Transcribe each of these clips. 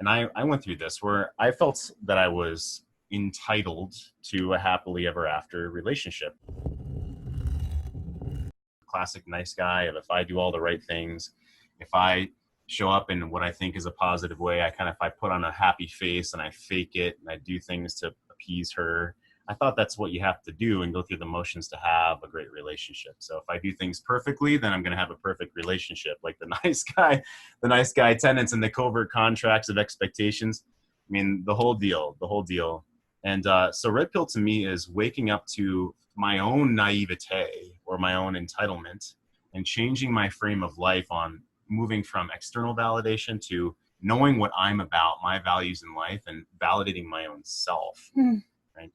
And I went through this where I felt that I was entitled to a happily ever after relationship. Classic nice guy of if I do all the right things, if I show up in what I think is a positive way, if I put on a happy face and I fake it and I do things to appease her. I thought that's what you have to do and go through the motions to have a great relationship. So if I do things perfectly, then I'm going to have a perfect relationship, like the nice guy tenets and the covert contracts of expectations. I mean, the whole deal. And so red pill to me is waking up to my own naivete or my own entitlement and changing my frame of life on moving from external validation to knowing what I'm about, my values in life, and validating my own self. Right.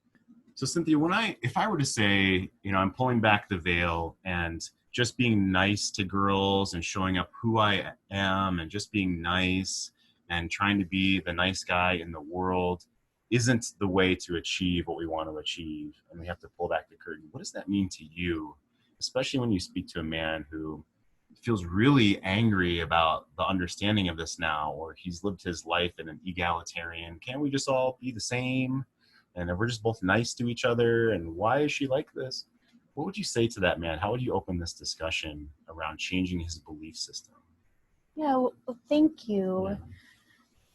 So Cynthia, if I were to say, I'm pulling back the veil and just being nice to girls and showing up who I am and just being nice and trying to be the nice guy in the world isn't the way to achieve what we want to achieve, and we have to pull back the curtain. What does that mean to you, especially when you speak to a man who feels really angry about the understanding of this now, or he's lived his life in an egalitarian, can't we just all be the same? And if we're just both nice to each other, and why is she like this? What would you say to that man? How would you open this discussion around changing his belief system? Yeah, well, thank you. Yeah.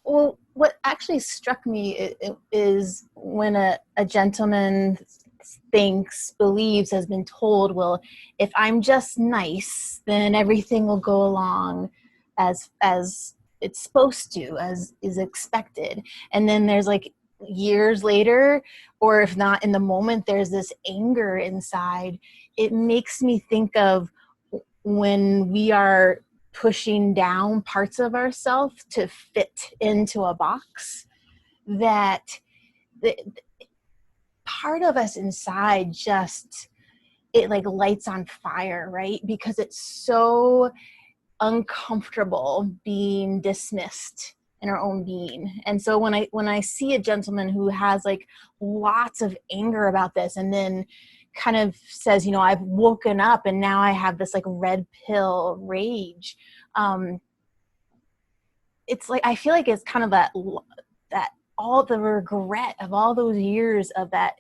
Well, what actually struck me is when a gentleman believes, has been told, well, if I'm just nice, then everything will go along as it's supposed to, as is expected. And then there's like years later, or if not in the moment, there's this anger inside. It makes me think of when we are pushing down parts of ourselves to fit into a box, that the part of us inside just, it like lights on fire, right? Because it's so uncomfortable being dismissed in our own being. And so when I see a gentleman who has like lots of anger about this, and then kind of says, I've woken up and now I have this like red pill rage. It's like, I feel like it's kind of that all the regret of all those years of that,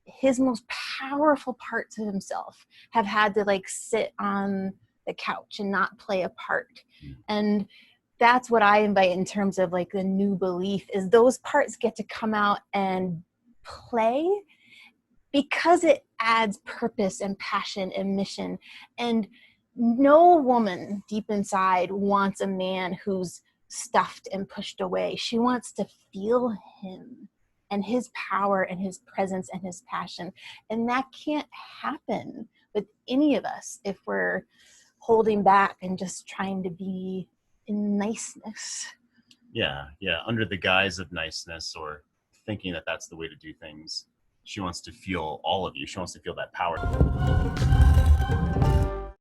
his most powerful parts of himself have had to like sit on the couch and not play a part. And that's what I invite in terms of like the new belief, is those parts get to come out and play, because it adds purpose and passion and mission. And no woman deep inside wants a man who's stuffed and pushed away. She wants to feel him and his power and his presence and his passion. And that can't happen with any of us if we're holding back and just trying to be in niceness. Yeah. Under the guise of niceness, or thinking that that's the way to do things. She wants to feel all of you. She wants to feel that power.